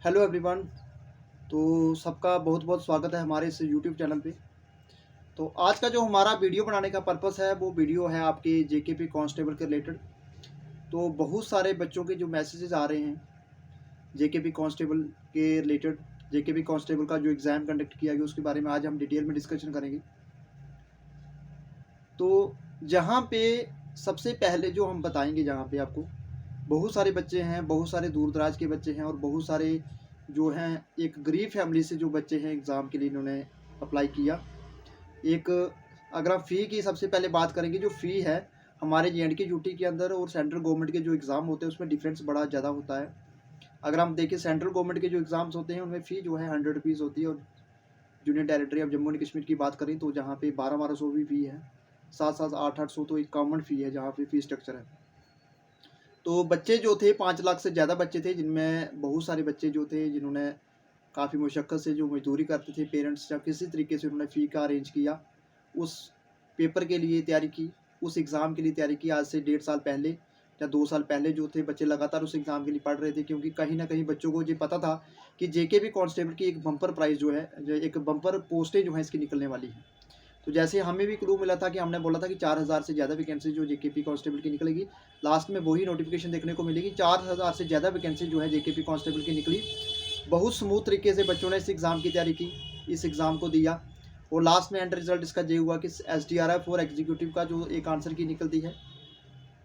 Hello everyone. तो सबका बहुत बहुत स्वागत है हमारे इस यूट्यूब चैनल पे। तो आज का जो हमारा वीडियो बनाने का पर्पस है वो वीडियो है आपके जेकेपी कांस्टेबल के रिलेटेड। तो बहुत सारे बच्चों के जो मैसेजेस आ रहे हैं जेकेपी कांस्टेबल के रिलेटेड, जेकेपी कांस्टेबल का जो एग्ज़ाम कंडक्ट किया गया उसके बारे में आज हम डिटेल में डिस्कशन करेंगे। तो जहाँ पे सबसे पहले जो हम बताएंगे, जहाँ पे आपको बहुत सारे बच्चे हैं, बहुत सारे दूर दराज के बच्चे हैं और बहुत सारे जो हैं एक गरीब फैमिली से जो बच्चे हैं एग्ज़ाम के लिए इन्होंने अप्लाई किया। एक अगर आप फ़ी की सबसे पहले बात करेंगे, जो फ़ी है हमारे जे.एंड.के यूटी के अंदर और सेंट्रल गवर्नमेंट के जो एग्ज़ाम होते हैं उसमें डिफरेंस बड़ा ज़्यादा होता है। अगर हम देखें सेंट्रल गवर्नमेंट के जो एग्ज़ाम्स होते हैं उनमें फ़ी जो है 100 रुपीज़ होती है, और union territory of Jammu and Kashmir की बात करें तो जहाँ पे 1200 भी फ़ी है, 700 800 तो एक कॉमन फ़ी है जहाँ पे फ़ी स्ट्रक्चर है। तो बच्चे जो थे 5 लाख से ज़्यादा बच्चे थे, जिनमें बहुत सारे बच्चे जो थे जिन्होंने काफ़ी मुशक्क़त से जो मज़दूरी करते थे, पेरेंट्स या किसी तरीके से उन्होंने फ़ी का अरेंज किया, उस पेपर के लिए तैयारी की, उस एग्ज़ाम के लिए तैयारी की। आज से 1.5 साल पहले या 2 साल पहले जो थे बच्चे लगातार उस एग्ज़ाम के लिए पढ़ रहे थे, क्योंकि कहीं न कहीं बच्चों को ये पता था कि जेकेपी कांस्टेबल की एक बम्पर प्राइज़ जो है, जो एक बम्पर पोस्टें जो हैं इसकी निकलने वाली हैं। तो जैसे हमें भी क्लू मिला था कि हमने बोला था कि 4000 से ज़्यादा वैकेंसी जो जेकेपी कांस्टेबल की निकलेगी, लास्ट में वही नोटिफिकेशन देखने को मिलेगी। 4000 से ज़्यादा वैकेंसी जो है जेकेपी कांस्टेबल की निकली। बहुत स्मूथ तरीके से बच्चों ने इस एग्ज़ाम की तैयारी की, इस एग्ज़ाम को दिया, और लास्ट में एंड रिजल्ट इसका ये हुआ कि एसडीआरएफ और एग्जीक्यूटिव का जो एक आंसर की निकलती है,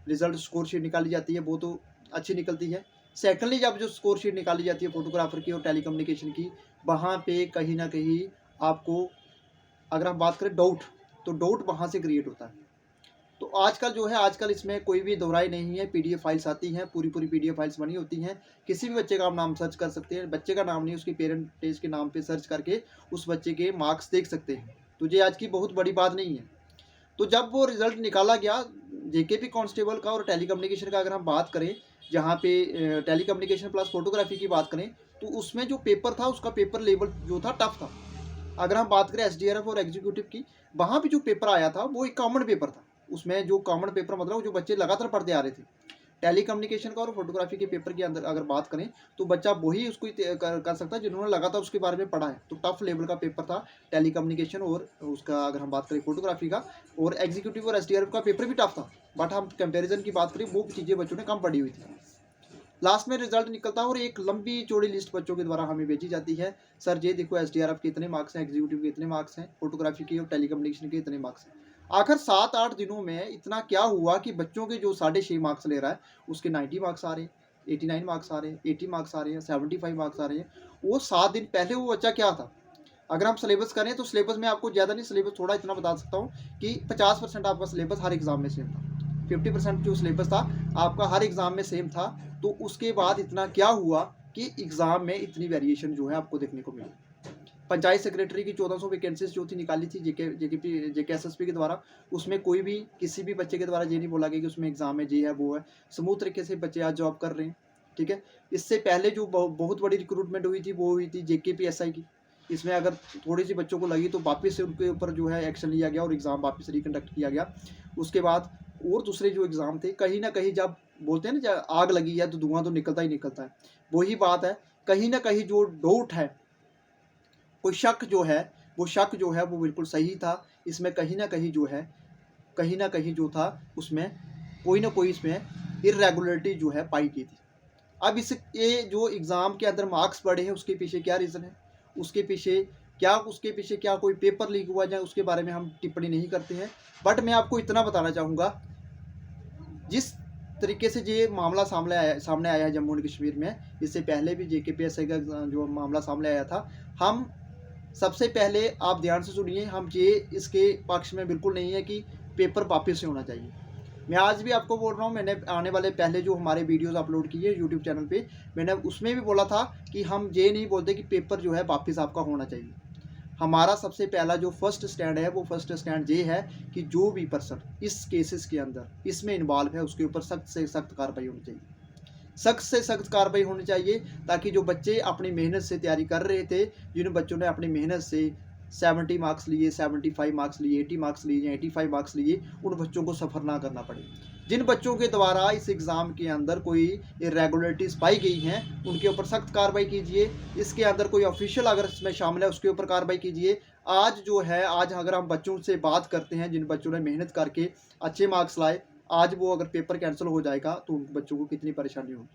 रिजल्ट स्कोर शीट निकाली जाती है, वो तो अच्छी निकलती है। सेकेंडली जब जो स्कोर शीट निकाली जाती है फोटोग्राफर की और टेलीकम्युनिकेशन की, वहाँ पे कहीं ना कहीं आपको, अगर हम बात करें डाउट, तो डाउट वहाँ से क्रिएट होता है। तो आजकल जो है, आजकल इसमें कोई भी दोहराई नहीं है, पीडीएफ फाइल्स आती हैं, पूरी पूरी पीडीएफ फाइल्स बनी होती हैं। किसी भी बच्चे का आप नाम सर्च कर सकते हैं, बच्चे का नाम नहीं, उसकी पेरेंटेज के नाम पे सर्च करके उस बच्चे के मार्क्स देख सकते हैं। तो ये आज की बहुत बड़ी बात नहीं है। तो जब वो रिज़ल्ट निकाला गया जेकेपी कांस्टेबल का और टेलीकम्युनिकेशन का, अगर हम बात करें जहाँ पे टेलीकम्युनिकेशन प्लस फोटोग्राफी की बात करें, तो उसमें जो पेपर था उसका पेपर लेवल जो था टफ था। अगर हम बात करें एसडीआरएफ और एग्जीक्यूटिव की, वहाँ पे जो पेपर आया था वो एक कॉमन पेपर था। उसमें जो कॉमन पेपर मतलब जो बच्चे लगातार पढ़ते आ रहे थे, टेली कम्युनिकेशन का और फोटोग्राफी के पेपर के अंदर अगर बात करें तो बच्चा वही उसको कर सकता है जिन्होंने लगातार उसके बारे में पढ़ा है। तो टफ लेवल का पेपर था टेली कम्युनिकेशन, और उसका अगर हम बात करें फोटोग्राफी का, और एग्जीक्यूटिव और एसडीआरएफ का पेपर भी टफ था। बट हम कंपेरिजन की बात करें, वो चीज़ें बच्चों ने कम पढ़ी हुई थी। लास्ट में रिजल्ट निकलता है और एक लंबी चौड़ी लिस्ट बच्चों के द्वारा हमें भेजी जाती है। सर ये देखो एसडीआरएफ के इतने मार्क्स हैं, एग्जीक्यूटिव के इतने मार्क्स हैं, फोटोग्राफी के और टेलीकम्युनिकेशन के इतने मार्क्स हैं। आखिर 7-8 दिनों में इतना क्या हुआ कि बच्चों के जो 6.5 मार्क्स ले रहा है उसके 90 मार्क्स आ रहे हैं, 89 मार्क्स आ रहे हैं, 80 मार्क्स आ रहे हैं, 75 मार्क्स आ रहे हैं। वो 7 दिन पहले वो बच्चा क्या था। अगर हम सिलेबस करें तो सिलेबस में आपको ज़्यादा नहीं, सिलेबस थोड़ा इतना बता सकता हूँ कि 50% आपका सिलेबस हर एग्ज़ाम में सेम था। 50% जो सिलेबस था आपका हर एग्ज़ाम में सेम था। तो उसके बाद इतना क्या हुआ कि एग्ज़ाम में इतनी वेरिएशन जो है आपको देखने को मिली। पंचायत सेक्रेटरी की 1400 वैकेंसीज जो थी निकाली थी जेकेएसएसपी के द्वारा, उसमें कोई भी किसी भी बच्चे के द्वारा ये नहीं बोला गया कि उसमें एग्ज़ाम है, ये है, वो है। स्मूथ तरीके से बच्चे आज जॉब कर रहे हैं, ठीक है। इससे पहले जो बहुत बड़ी रिक्रूटमेंट हुई थी वो हुई थी जेकेपीएसआई की। इसमें अगर थोड़ी सी बच्चों को लगी तो वापस से उनके ऊपर जो है एक्शन लिया गया और एग्ज़ाम वापस रिकंडक्ट किया गया। उसके बाद और दूसरे जो एग्ज़ाम थे, कहीं ना कहीं जब बोलते हैं ना जब आग लगी है तो धुआं तो निकलता ही निकलता है। वही बात है, कहीं ना कहीं जो डाउट है, कोई शक जो है, वो शक जो है वो बिल्कुल सही था। इसमें कहीं ना कहीं जो है, कहीं ना कहीं जो था उसमें कोई ना कोई इसमें इरेगुलरिटी जो है पाई गई थी। अब इस ये जो एग्ज़ाम के अंदर मार्क्स बढ़े हैं उसके पीछे क्या रीज़न है, उसके पीछे क्या कोई पेपर लीक हुआ जाए, उसके बारे में हम टिप्पणी नहीं करते हैं। बट मैं आपको इतना बताना चाहूँगा, जिस तरीके से ये मामला सामने आया है जम्मू एंड कश्मीर में, इससे पहले भी जेकेपीएसआई का जो मामला सामने आया था, हम सबसे पहले आप ध्यान से सुनिए, हम ये इसके पक्ष में बिल्कुल नहीं है कि पेपर वापस से होना चाहिए। मैं आज भी आपको बोल रहा हूँ, मैंने आने वाले पहले जो हमारे वीडियोस अपलोड किए यूट्यूब चैनल पे, मैंने उसमें भी बोला था कि हम ये नहीं बोलते कि पेपर जो है वापस आपका होना चाहिए। हमारा सबसे पहला जो फर्स्ट स्टैंड है, वो फर्स्ट स्टैंड ये है कि जो भी पर्सन इस केसेस के अंदर इसमें इन्वॉल्व है उसके ऊपर सख्त से सख्त कार्रवाई होनी चाहिए, सख्त से सख्त कार्रवाई होनी चाहिए, ताकि जो बच्चे अपनी मेहनत से तैयारी कर रहे थे, जिन बच्चों ने अपनी मेहनत से 70 मार्क्स लिए, 75 मार्क्स लिए, 80 मार्क्स लिए या 85 मार्क्स लिए, उन बच्चों को सफ़र ना करना पड़े। जिन बच्चों के द्वारा इस एग्ज़ाम के अंदर कोई इरेगुलरिटीज़ पाई गई हैं उनके ऊपर सख्त कार्रवाई कीजिए। इसके अंदर कोई ऑफिशियल अगर इसमें शामिल है उसके ऊपर कार्रवाई कीजिए। आज जो है, आज अगर हम बच्चों से बात करते हैं जिन बच्चों ने मेहनत करके अच्छे मार्क्स लाए, आज वो अगर पेपर कैंसिल हो जाएगा तो उन बच्चों को कितनी परेशानी होगी,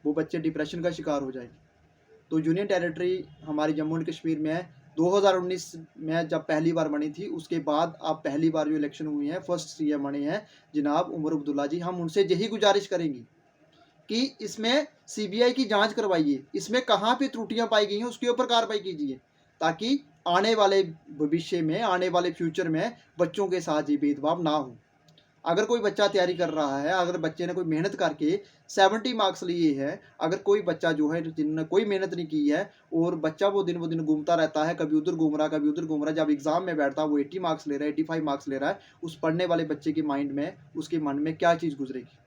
वो बच्चे डिप्रेशन का शिकार हो जाएंगे। तो यूनियन टेरिटरी हमारी जम्मू एंड कश्मीर में है। 2019 में जब पहली बार बनी थी, उसके बाद अब पहली बार जो इलेक्शन हुई है, फर्स्ट सीएम बने हैं जनाब उमर अब्दुल्ला जी। हम उनसे यही गुजारिश करेंगे कि इसमें सीबीआई की जांच करवाइए, इसमें कहाँ पे त्रुटियां पाई गई हैं उसके ऊपर कार्रवाई कीजिए, ताकि आने वाले भविष्य में, आने वाले फ्यूचर में बच्चों के साथ ये भेदभाव ना हो। अगर कोई बच्चा तैयारी कर रहा है, अगर बच्चे ने कोई मेहनत करके 70 मार्क्स लिए हैं, अगर कोई बच्चा जो है जिन्होंने कोई मेहनत नहीं की है और बच्चा वो दिन घूमता रहता है, कभी उधर घूम रहा, कभी उधर घूम रहा, जब एग्जाम में बैठता है वो 80 मार्क्स ले रहा है, 85 मार्क्स ले रहा है, उस पढ़ने वाले बच्चे के माइंड में, उसके मन में क्या चीज़ गुजरेगी।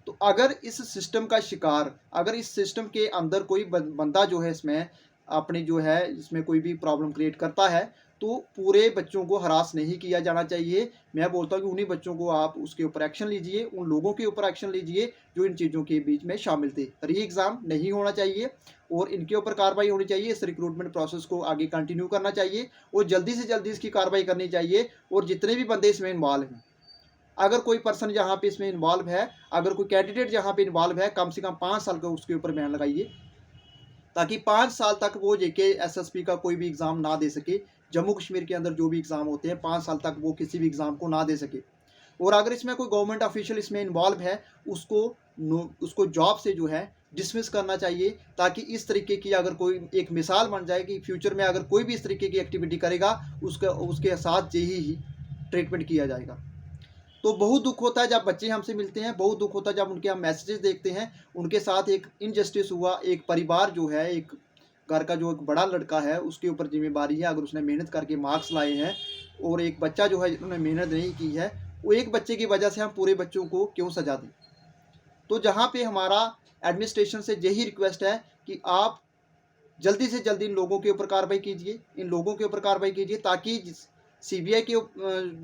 तो अगर इस सिस्टम का शिकार, अगर इस सिस्टम के अंदर कोई बंदा जो है इसमें अपनी जो है इसमें कोई भी प्रॉब्लम क्रिएट करता है, तो पूरे बच्चों को हरास नहीं किया जाना चाहिए। मैं बोलता हूँ कि उन्हीं बच्चों को आप उसके ऊपर एक्शन लीजिए, उन लोगों के ऊपर एक्शन लीजिए जो इन चीज़ों के बीच में शामिल थे। री एग्ज़ाम नहीं होना चाहिए और इनके ऊपर कार्रवाई होनी चाहिए। इस रिक्रूटमेंट प्रोसेस को आगे कंटिन्यू करना चाहिए और जल्दी से जल्दी इसकी कार्रवाई करनी चाहिए। और जितने भी बंदे इसमें इन्वॉल्व हैं, अगर कोई पर्सन जहाँ पे इसमें इन्वॉल्व है, अगर कोई कैंडिडेट जहाँ पे इन्वॉल्व है, कम से कम 5 साल का उसके ऊपर बैन लगाइए, ताकि 5 साल तक वो जेके एसएसपी का कोई भी एग्ज़ाम ना दे सके। जम्मू कश्मीर के अंदर जो भी एग्ज़ाम होते हैं, 5 साल तक वो किसी भी एग्ज़ाम को ना दे सके। और अगर इसमें कोई गवर्नमेंट ऑफिशियल इसमें इन्वॉल्व है, उसको जॉब से जो है डिसमिस करना चाहिए, ताकि इस तरीके की अगर कोई एक मिसाल बन जाए कि फ्यूचर में अगर कोई भी इस तरीके की एक्टिविटी करेगा, उसके साथ यही ही ट्रीटमेंट किया जाएगा। तो बहुत दुख होता है जब बच्चे हमसे मिलते हैं, बहुत दुख होता है जब उनके हम मैसेजेस देखते हैं, उनके साथ एक इनजस्टिस हुआ। एक परिवार जो है, एक घर का जो एक बड़ा लड़का है, उसके ऊपर जिम्मेदारी है, अगर उसने मेहनत करके मार्क्स लाए हैं और एक बच्चा जो है जिन्होंने मेहनत नहीं की है, वो एक बच्चे की वजह से हम पूरे बच्चों को क्यों सजा दें। तो जहाँ पे हमारा एडमिनिस्ट्रेशन से यही रिक्वेस्ट है कि आप जल्दी से जल्दी इन लोगों के ऊपर कार्रवाई कीजिए, इन लोगों के ऊपर कार्रवाई कीजिए, ताकि सीबीआई के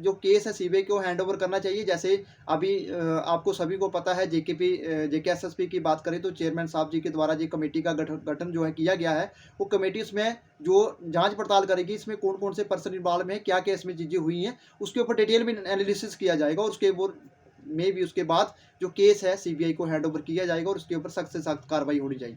जो केस है सीबीआई को हैंड ओवर करना चाहिए। जैसे अभी आपको सभी को पता है, जेकेएसएसपी की बात करें तो चेयरमैन साहब जी के द्वारा जो कमेटी का गठन जो है किया गया है, वो कमेटी उसमें जो जांच पड़ताल करेगी इसमें कौन कौन से पर्सन इन्वॉल्व हैं, क्या क्या इसमें चीज़ें हुई हैं, उसके ऊपर डिटेल में एनालिसिस किया जाएगा और उसके बाद जो केस है सीबीआई को हैंड ओवर किया जाएगा और उसके ऊपर सख्त से सख्त कार्रवाई होनी चाहिए।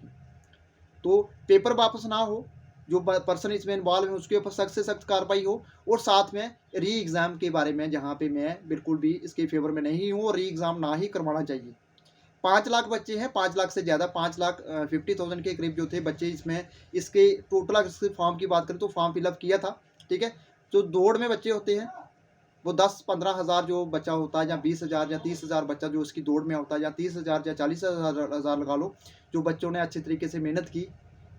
तो पेपर वापस ना हो, जो पर्सन इसमें इन्वॉल्व है उसके ऊपर सख्त से सख्त कार्रवाई हो। और साथ में री एग्ज़ाम के बारे में, जहाँ पे मैं बिल्कुल भी इसके फेवर में नहीं हूँ, और री एग्ज़ाम ना ही करवाना चाहिए। 5 लाख बच्चे हैं, 5 लाख से ज़्यादा, 5,50,000 के करीब जो थे बच्चे इसमें, इसके टोटल अगर फॉर्म की बात करें तो फॉर्म फिलअप किया था, ठीक है। जो दौड़ में बच्चे होते हैं वो 10-15 हज़ार जो बच्चा होता है, या 20,000 या 30,000 बच्चा जो इसकी दौड़ में होता है, या 30,000 या 40,000 लगा लो, जो बच्चों ने अच्छे तरीके से मेहनत की।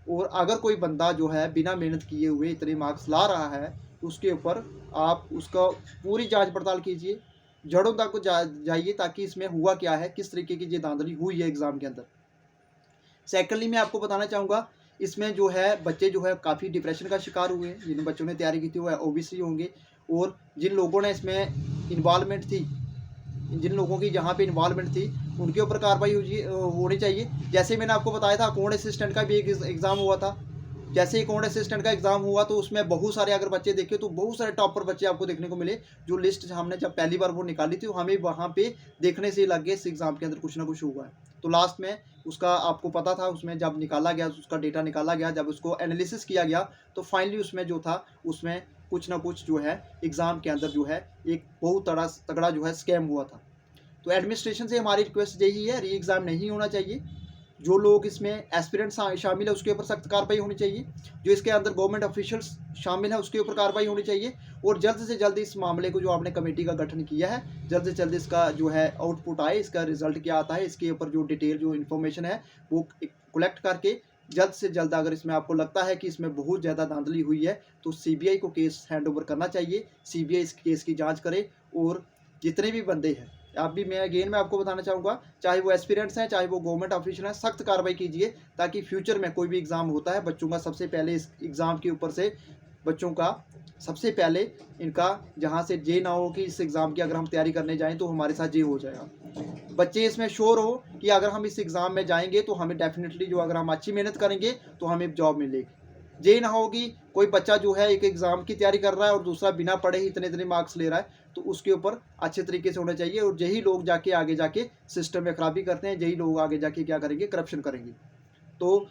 और अगर कोई बंदा जो है बिना मेहनत किए हुए इतने मार्क्स ला रहा है, उसके ऊपर आप उसका पूरी जांच पड़ताल कीजिए, जड़ों तक जाइए, ताकि इसमें हुआ क्या है, किस तरीके की ये धांधली हुई है एग्ज़ाम के अंदर। सेकेंडली मैं आपको बताना चाहूँगा, इसमें जो है बच्चे जो है काफ़ी डिप्रेशन का शिकार हुए हैं। जिन बच्चों ने तैयारी की थी वो ओबीसी होंगे, और जिन लोगों ने इसमें इन्वॉल्वमेंट थी, जिन लोगों की जहाँ पे इन्वॉल्वमेंट थी, उनके ऊपर कार्रवाई होनी चाहिए। जैसे मैंने आपको बताया था अकाउंट असिस्टेंट का भी एक एग्ज़ाम हुआ था। जैसे अकाउंट असिस्टेंट का एग्ज़ाम हुआ तो उसमें बहुत सारे अगर बच्चे देखे तो बहुत सारे टॉपर बच्चे आपको देखने को मिले। जो लिस्ट हमने जब पहली बार वो निकाली थी, हमें वहाँ पे देखने से लग गया इस एग्ज़ाम के अंदर कुछ ना कुछ हुआ है। तो लास्ट में उसका आपको पता था, उसमें जब निकाला गया, उसका डेटा निकाला गया, जब उसको एनालिसिस किया गया, तो फाइनली उसमें जो था, उसमें कुछ ना कुछ जो है एग्ज़ाम के अंदर जो है एक बहुत तगड़ा जो है स्कैम हुआ था। तो एडमिनिस्ट्रेशन से हमारी रिक्वेस्ट यही है, री एग्ज़ाम नहीं होना चाहिए। जो लोग इसमें एस्पिरेंट शामिल है उसके ऊपर सख्त कार्रवाई होनी चाहिए। जो इसके अंदर गवर्नमेंट ऑफिशियल्स शामिल है उसके ऊपर कार्रवाई होनी चाहिए। और जल्द से जल्द इस मामले को, जो आपने कमेटी का गठन किया है, जल्द से जल्द इसका जो है आउटपुट आए, इसका रिजल्ट क्या आता है, इसके ऊपर जो डिटेल जो इन्फॉर्मेशन है वो कलेक्ट करके जल्द से जल्द, अगर इसमें आपको लगता है कि इसमें बहुत ज़्यादा धांधली हुई है, तो सीबीआई को केस हैंड ओवर करना चाहिए। सीबीआई इस केस की जाँच करे, और जितने भी बंदे हैं, अभी मैं आपको बताना चाहूँगा, चाहे वो एस्पिरेंट्स हैं, चाहे वो गवर्नमेंट ऑफिशियल हैं, सख्त कार्रवाई कीजिए, ताकि फ्यूचर में कोई भी एग्ज़ाम होता है, बच्चों का सबसे पहले इस एग्ज़ाम के ऊपर से बच्चों का सबसे पहले इनका जहाँ से ये ना हो कि इस एग्ज़ाम की अगर हम तैयारी करने जाएँ तो हमारे साथ ये हो जाएगा। बच्चे इसमें श्योर हो कि अगर हम इस एग्ज़ाम में जाएँगे तो हमें डेफ़िनेटली जो अगर हम अच्छी मेहनत करेंगे तो हमें जॉब मिलेगी। ये ना हो कि कोई बच्चा जो है एक एग्ज़ाम की तैयारी कर रहा है और दूसरा बिना पढ़े ही इतने-इतने मार्क्स ले रहा है, तो उसके ऊपर अच्छे तरीके से होना चाहिए और यही लोग जाके आगे जाके सिस्टम में खराबी करते हैं, यही लोग आगे जाके क्या करेंगे, करप्शन करेंगे। तो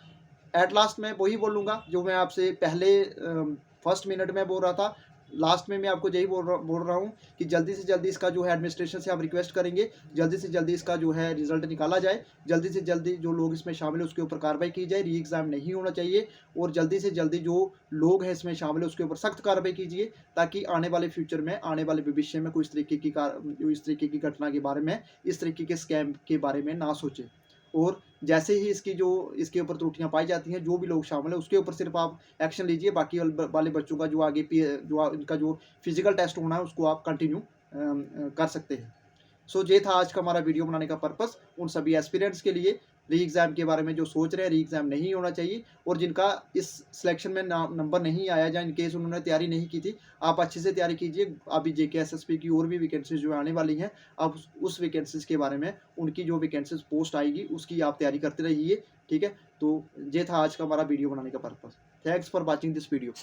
एट लास्ट मैं वही बोलूँगा जो मैं आपसे पहले फर्स्ट मिनट में बोल रहा था, लास्ट में मैं आपको यही बोल रहा हूँ कि जल्दी से जल्दी इसका जो है एडमिनिस्ट्रेशन से आप रिक्वेस्ट करेंगे, जल्दी से जल्दी इसका जो है रिजल्ट निकाला जाए, जल्दी से जल्दी जो लोग इसमें शामिल है उसके ऊपर कार्रवाई की जाए, री एग्ज़ाम नहीं होना चाहिए और जल्दी से जल्दी जो लोग हैं इसमें शामिल है उसके ऊपर सख्त कार्रवाई कीजिए, ताकि आने वाले फ्यूचर में, आने वाले भविष्य में कोई इस तरीके की घटना के बारे में, इस तरीके के स्कैम के बारे में ना सोचें। और जैसे ही इसकी जो इसके ऊपर त्रुटियां पाई जाती हैं, जो भी लोग शामिल है उसके ऊपर सिर्फ आप एक्शन लीजिए, बाकी वाले बच्चों का जो आगे इनका जो फिजिकल टेस्ट होना है उसको आप कंटिन्यू कर सकते हैं। सो ये था आज का हमारा वीडियो बनाने का पर्पस, उन सभी एस्पिरेंट्स के लिए री एग्ज़ाम के बारे में जो सोच रहे हैं री एग्ज़ाम नहीं होना चाहिए, और जिनका इस सिलेक्शन में नंबर नहीं आया, या इन केस उन्होंने तैयारी नहीं की थी, आप अच्छे से तैयारी कीजिए। अभी जेकेएसएसपी की और भी वैकेंसीज जो आने वाली हैं, आप उस वैकेंसीज के बारे में, उनकी जो वैकेंसीज पोस्ट आएगी उसकी आप तैयारी करते रहिए। ठीक है, तो ये था आज का हमारा वीडियो बनाने का purpose. Thanks for watching this video.